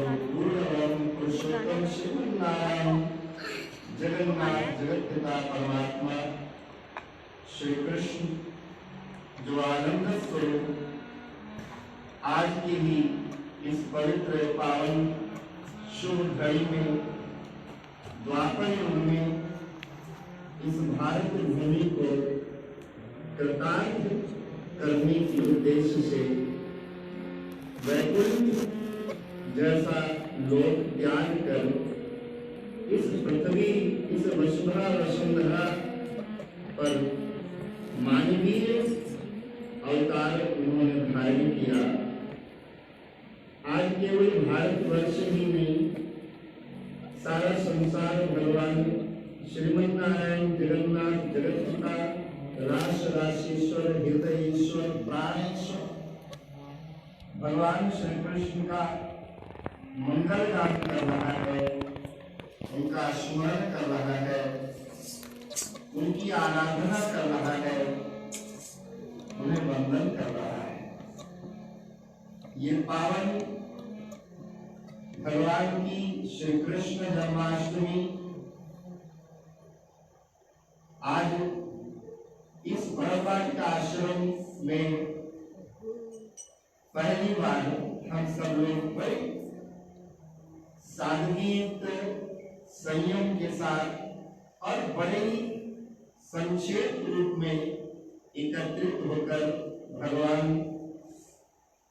पूर्णवम पुरुषोत्तम श्रीमन्नारायण जगन्नाथ जगत पिता परमात्मा श्री कृष्ण जो आनंद स्वरूप आज की ही इस पवित्र पावन शुभ घड़ी में द्वापर युग में इस भारत भूमि को कृतार्थ करने के उद्देश्य से वैकुंठ जैसा लोक त्याग कर इस पृथ्वी इस वसुधा वसुंधरा पर मानवीय अवतार उन्होंने धारण किया। आज केवल भारतवर्ष ही नहीं, सारा संसार भगवान श्रीमन्नारायण जगन्नाथ जगतपिता राश राशेश्वर हृदयेश्वर प्राणेश्वर भगवान श्री कृष्ण का मंगल गान कर रहा है, उनका स्मरण कर रहा है, उनकी आराधना कर रहा है, उन्हें वंदन कर रहा है। ये पावन भगवान की श्री कृष्ण जन्माष्टमी आज इस बड़बाट का आश्रम में पहली बार हम सब लोग बड़े सादगी संयम के साथ और बड़े ही संक्षेप रूप में एकत्रित होकर भगवान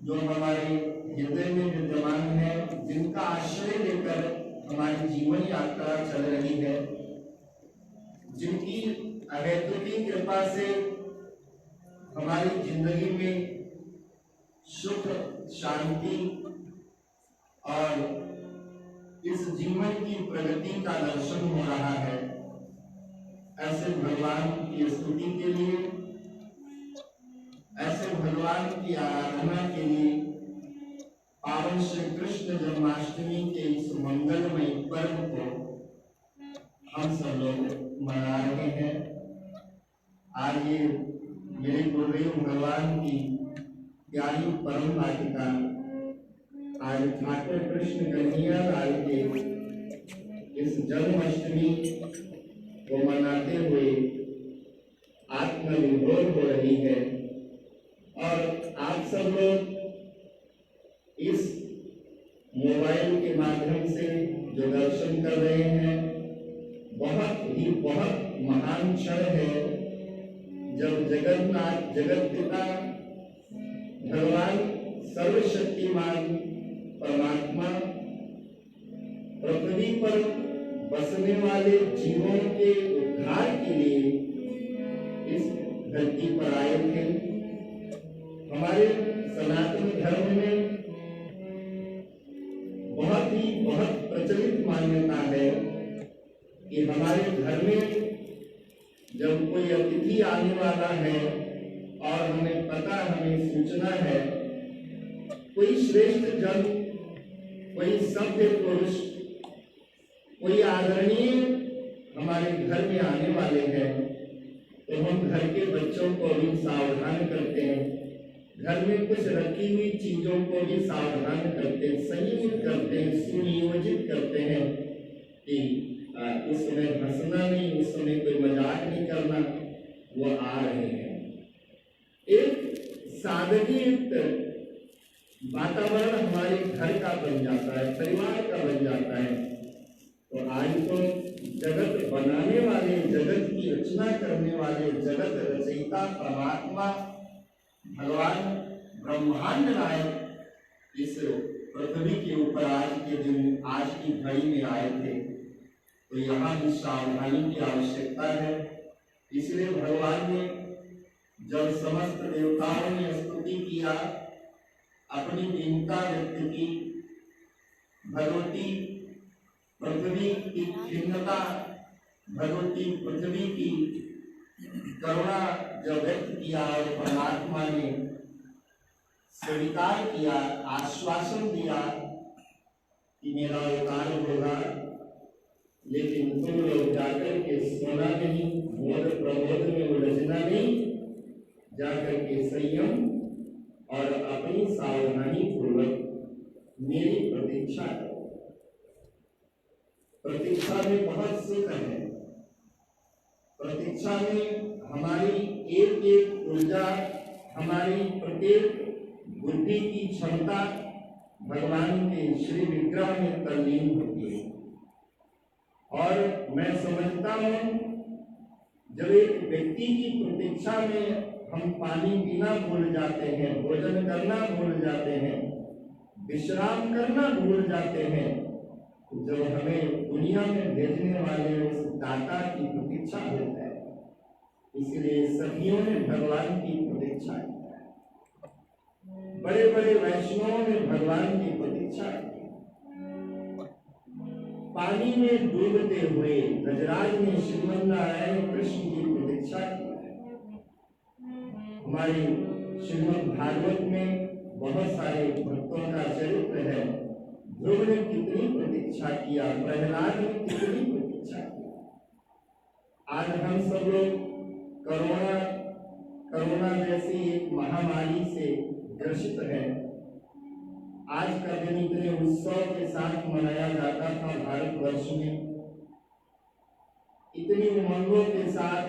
जो हमारे हृदय में विद्यमान है, जिनका आश्रय लेकर हमारी जीवन यात्रा चल रही है, जिनकी अहेतुकी कृपा से हमारी जिंदगी में सुख शांति और इस जीवन की प्रगति का दर्शन हो रहा है, ऐसे भगवान की स्तुति के लिए, ऐसे भगवान की आराधना के लिए पावन श्री कृष्ण जन्माष्टमी के इस मंगलमय पर्व को हम सब लोग मना रहे हैं। आज ये मेरे गुरुदेव भगवान की प्यारी परम वाटिका आज ठाकुर कृष्ण कन्हैया लाल के इस जन्माष्टमी को मनाते हुए आत्मविभोर हो रही है और आप सब लोग इस मोबाइल के माध्यम से जो दर्शन कर रहे हैं, बहुत महान क्षण है जब जगन्नाथ जगत पिता भगवान सर्वशक्तिमान परमात्मा पृथ्वी पर बसने वाले जीवों के उद्धार के लिए इस धरती पर आए थे। हमारे सनातन धर्म में बहुत प्रचलित मान्यता है कि हमारे घर में जब कोई अतिथि आने वाला है और हमें पता, हमें सूचना है, कोई श्रेष्ठ जन, कोई सभ्य पुरुष, कोई आदरणीय हमारे घर में आने वाले हैं, तो हम घर के बच्चों को भी सावधान करते हैं, घर में कुछ रखी हुई चीजों को भी सावधान करते हैं, संयमित करते हैं, सुनियोजित करते हैं कि उस समय हंसना नहीं, उस समय कोई मजाक नहीं करना, वो आ रहे हैं। एक सादगी वातावरण हमारे घर का बन जाता है, परिवार का बन जाता है। तो आज तो जगत बनाने वाले, जगत की रचना करने वाले, जगत रचयिता परमात्मा भगवान ब्रह्मांड नायक इस पृथ्वी के ऊपर आज के दिन, आज की घड़ी में आए थे, तो यहाँ भी सावधानी की आवश्यकता है। इसलिए भगवान ने जब समस्त देवताओं ने स्तुति किया, अपनी दीनता व्यक्त की, भगवती पृथ्वी की खिन्नता, भगवती पृथ्वी की करुणा जब व्यक्त किया और परमात्मा ने स्वीकार किया, आश्वासन दिया कि मेरा अवतार होगा, लेकिन तुम लोग जाकर के सोना नहीं, मोद प्रमोद में उलझना नहीं, जाकर के संयम और अपनी सावधानी पूर्वक मेरी प्रतीक्षा करो। प्रतीक्षा में बहुत सुख है। प्रतीक्षा में हमारी एक एक ऊर्जा, हमारी प्रत्येक बुद्धि की क्षमता भगवान के श्री विग्रह में तल्लीन होती है। और मैं समझता हूँ जब एक व्यक्ति की प्रतीक्षा में हम पानी पीना भूल जाते हैं, भोजन करना भूल जाते हैं, विश्राम करना भूल जाते हैं, जब हमें दुनिया में भेजने वाले उस दाता की प्रतीक्षा होता है। इसलिए सखियों ने भगवान की प्रतीक्षा की, बड़े बड़े वैष्णवों ने भगवान की प्रतीक्षा की। पानी में डूबते हुए गजराज ने श्रीमन्नारायण कृष्ण की प्रतीक्षा की। हमारे श्रीमद् भागवत में बहुत सारे भक्तों का चरित्र है। ध्रुव ने कितनी प्रतीक्षा किया, प्रहलाद ने कितनी प्रतीक्षा की। आज हम सब लोग कोरोना जैसी एक महामारी से ग्रसित है। आज का दिन इतने उत्सव के साथ मनाया जाता था भारतवर्ष में, इतनी उमंगों के साथ,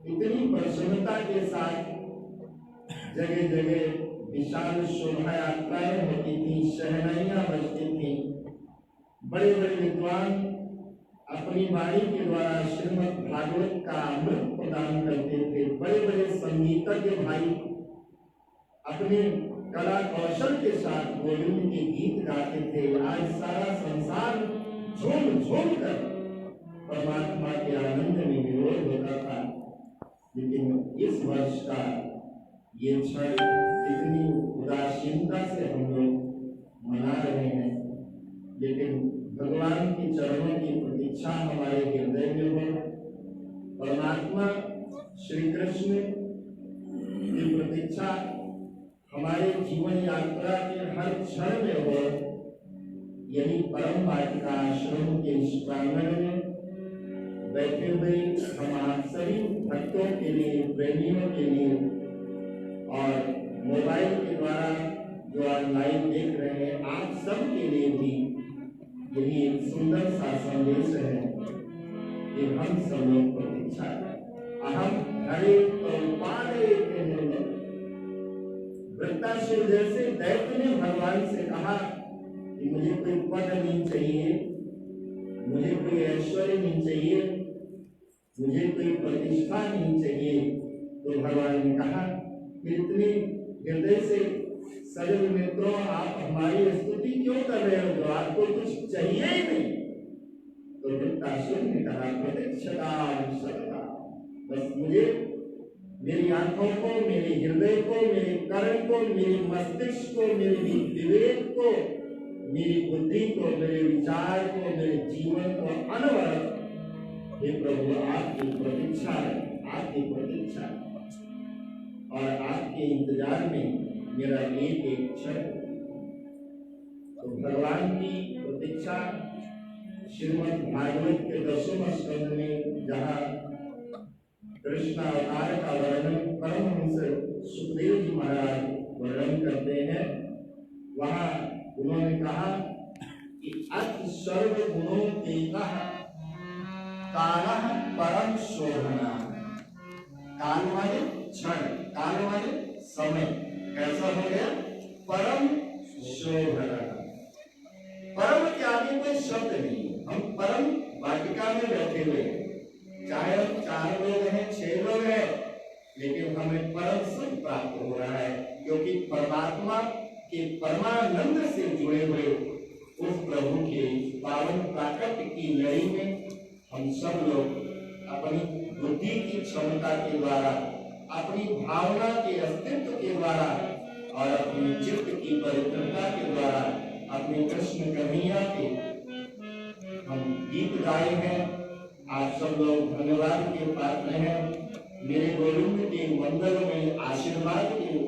इतनी प्रसन्नता के साथ जगह जगह विशाल शोभा यात्राएं होती थी, शहनाइयां बजती थी। बड़े बड़े विद्वान अपनी वाणी के द्वारा श्रीमद् भागवत का अमृत प्रदान करते थे। बड़े बड़े संगीतज्ञ भाई अपने कला कौशल के साथ गोविंद के गीत गाते थे। आज सारा संसार झूम झूम कर परमात्मा के आनंद में विरोध होता था। लेकिन इस वर्ष का ये क्षण इतनी उदासीनता से हम लोग मना रहे हैं। लेकिन भगवान के चरणों की प्रतीक्षा हमारे हृदय में हो, परमात्मा श्री कृष्ण की प्रतीक्षा हमारे जीवन यात्रा के हर क्षण में हो। यही परम वाटिका आश्रम के इस प्रांगण में बैठे हुए हम आप सभी भक्तों के लिए, प्रेमियों के लिए और मोबाइल के द्वारा जो आज लाइव देख रहे हैं, आप सब के लिए भी यही एक सुंदर सा संदेश है कि हम सब लोग प्रतीक्षा करें। अहम हरे कौपाले के निर्णय। वृत्तासुर जैसे दैत्य ने भगवान से कहा कि मुझे कोई पद नहीं चाहिए, मुझे कोई ऐश्वर्य नहीं चाहिए, मुझे कोई प्रतिष्ठा नहीं चाहिए। तो भगवान ने कहा कि इतने हृदय से सजल मित्रों, आप हमारी स्तुति क्यों कर रहे हो, जो आपको कुछ चाहिए ही नहीं। तो वृत्तासुर ने कहा प्रतीक्षता, बस मुझे मेरी आंखों को, मेरे हृदय को, मेरे कर्ण को, मेरे मस्तिष्क को, मेरे विवेक को, मेरी बुद्धि को, मेरे विचार को, मेरे जीवन को अनवरत हे प्रभु आपकी प्रतीक्षा है, आपकी प्रतीक्षा और आपके इंतजार में मेरा एक एक क्षण। तो भगवान की प्रतीक्षा श्रीमद् भागवत के 10वें स्कंद में जहाँ कृष्ण अवतार का वर्णन परमहंस सुखदेव जी महाराज वर्णन करते हैं, वहाँ उन्होंने कहा कि अति सर्व गुणों एकः कालः परम शोभना। काल माने क्षण, काल माने समय। कैसा हो गया? परम शोभना। परम के आगे कोई शब्द नहीं। हम परम वाटिका में बैठे हुए हैं, चाहे हम 4 लोग हैं, 6 लोग हैं, लेकिन हमें परम सुख प्राप्त हो रहा है, क्योंकि परमात्मा के परमानंद से जुड़े हुए उस प्रभु के पावन प्राकट्य की लड़ी में हम सब लोग अपनी बुद्धि की क्षमता के द्वारा, अपनी भावना के अस्तित्व के द्वारा और अपनी चित्त की पवित्रता के द्वारा अपने कृष्ण कन्हैया के हम गीत गाए हैं। आप सब लोग धन्यवाद के पात्र हैं, मेरे गोविंद के मंगल में आशीर्वाद के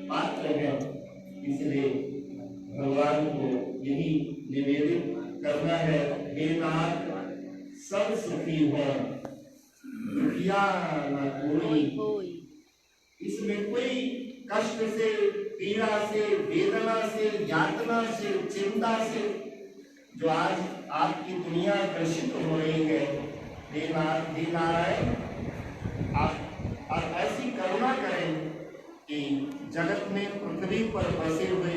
पात्र हैं। इसलिए भगवान को यही निवेदित करना है, हे नाथ सब सुखी हो, दुखिया न कोई। इसमें कोई कष्ट से पीड़ा से, वेदना से, यातना से, चिंता से जो आज आपकी दुनिया ग्रसित हो रही है, हे नारायण आप ऐसी करुणा करें कि जगत में पृथ्वी पर बसे हुए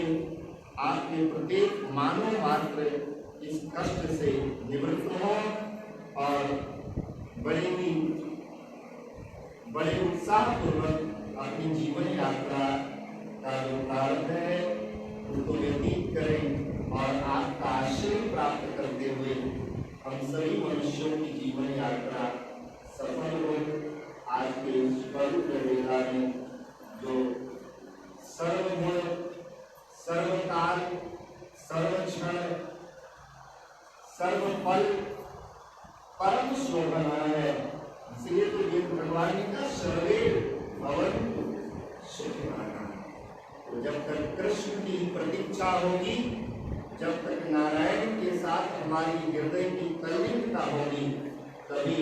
आपके प्रत्येक मानव मात्र इस कष्ट से निवृत्त हो और बड़े उत्साह पूर्वक अपनी जीवन यात्रा का जो प्रारंभ है उसको व्यतीत करें और आपका आश्रय प्राप्त करते हुए हम सभी मनुष्यों की जीवन यात्रा सफल हो। आज के इस पवित्र वेला में जो सर्वगुण, सर्वकाल, सर्वक्षण, सर्वफल परम शोभना है, इसलिए तो ये भगवान का सर्वे भवन्तु सुखिनः। तो जब तक कृष्ण की प्रतीक्षा होगी, जब तक नारायण के साथ हमारी हृदय की तल्लीनता होगी, तभी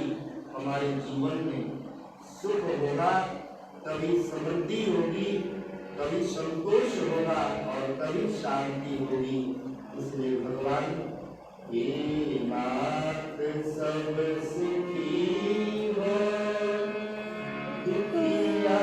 हमारे जीवन में सुख होगा, तभी समृद्धि होगी, तभी संतोष होगा और तभी शांति होगी। इसलिए भगवान हे नाथ सब सुखी हो, दुखिया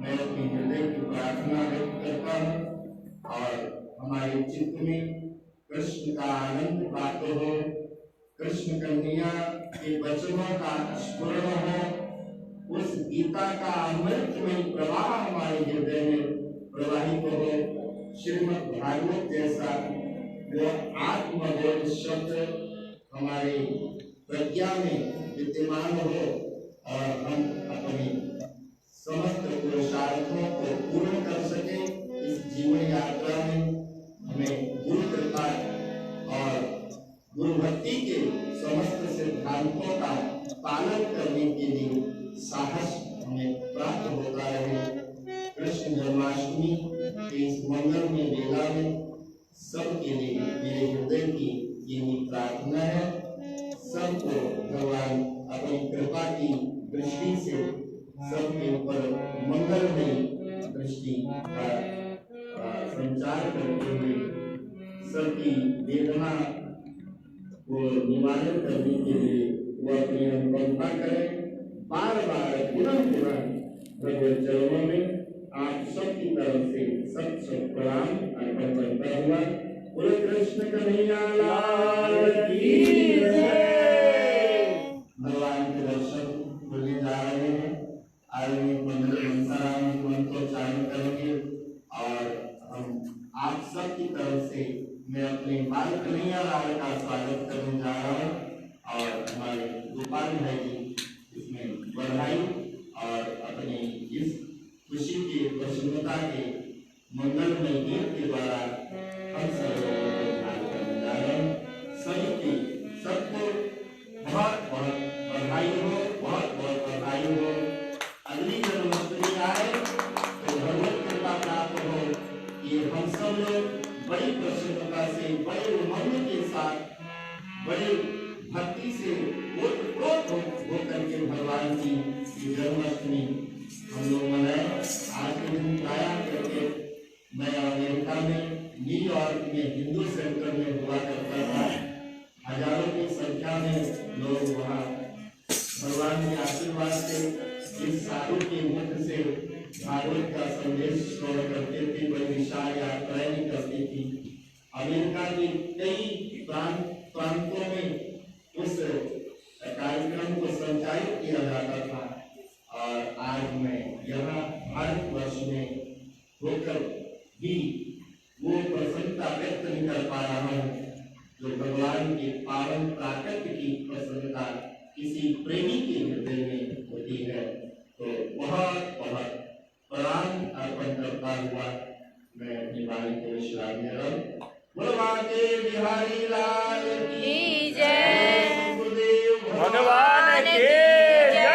मैं अपने हृदय की प्रार्थना व्यक्त करता हूँ और हमारे चित्त में कृष्ण का आनंद प्राप्त हो, कृष्ण कन्हैया के वचनों का स्मरण हो, उस गीता का अमृतमय प्रवाह हमारे हृदय में प्रवाहित हो। श्रीमद् भागवत जैसा वो आत्मबोध शब्द हमारे प्रज्ञा में विद्यमान हो और हम अपनी समस्त पुरुषार्थों को पूर्ण कर सके। इस जीवन यात्रा में हमें गुरु कृपा और गुरु भक्ति के समस्त सिद्धांतों का पालन करने के लिए साहस हमें प्राप्त होता रहे। कृष्ण जन्माष्टमी के इस मंगलमय वेला में सबके लिए मेरे हृदय की यही प्रार्थना है। सबको भगवान अपनी कृपा की दृष्टि से सबके ऊपर मंगलमय दृष्टि का संचार करते हुए सबकी वेदना को निवारण करने के लिए वो अपनी अनुकंपा करें। बार बार पुनः भगवत चरणों में आप सबकी तरफ से सब प्रणाम अर्पण करता हुआ बोलो कृष्ण कन्हैया लाल की जय। भगवान के दर्शन होने जा रहे हैं। आगे मंत्रोच्चारण करेंगे और हम आप सब की तरफ से मैं अपने बाल कन्हैया लाल का स्वागत करने जा रहा हूँ और हमारे गोपाल भाई जी इसमें बधाई और अपने इस खुशी के प्रसन्नता के मंगलमय गीत के द्वारा हम सब लोगों को ध्यान करने जा रहे हैं। सभी सबको बहुत बहुत बधाई हो, बहुत बहुत बधाई हो। अगली जन्माष्टमी आए तो भगवत कृपा प्राप्त हो कि हम सब लोग बड़ी प्रसन्नता से, बड़े उमंग के साथ, बड़े भक्ति से ओतप्रोत होकर के भगवान की जन्माष्टमी हम लोग मनाए। आज के दिन प्रयाण करके मैं अमेरिका में न्यूयॉर्क में हिंदू सेंटर में हुआ करता था। हजारों की संख्या में लोग वहाँ भगवान के आशीर्वाद से इस साधु के मुख से भागवत का संदेश श्रवण करते थे। बड़ी विशाल यात्राएं निकलती थी। अमेरिका के कई प्रांतों में उस कार्यक्रम को संचालित किया जाता था और आज मैं यहाँ भारतवर्ष में होकर भी वो प्रसन्नता व्यक्त नहीं कर पा रहा हूँ जो भगवान के पावन प्राकट्य की प्रसन्नता किसी प्रेमी के हृदय में होती है। तो बहुत बहुत प्रणाम अर्पण करता हुआ मैं अपनी वाणी को विश्राम दे रहा हूँ। बोलवाते बिहारी लाल की जय, गुरुदेव भगवान की जय।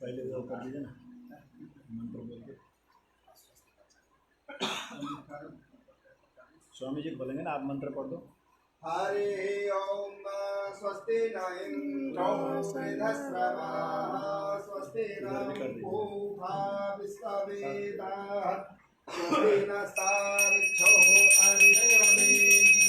पहले तो कर दीजिए ना मंत्र बोल के। स्वामी जी बोलेंगे ना, आप मंत्र पढ़ दो। हरि ओम स्वस्ति न इंद्रो वृद्धश्रवाः स्वस्ति न पूषा विश्ववेदाः स्वस्ति नस्तार्क्ष्यो अरिष्टनेमिः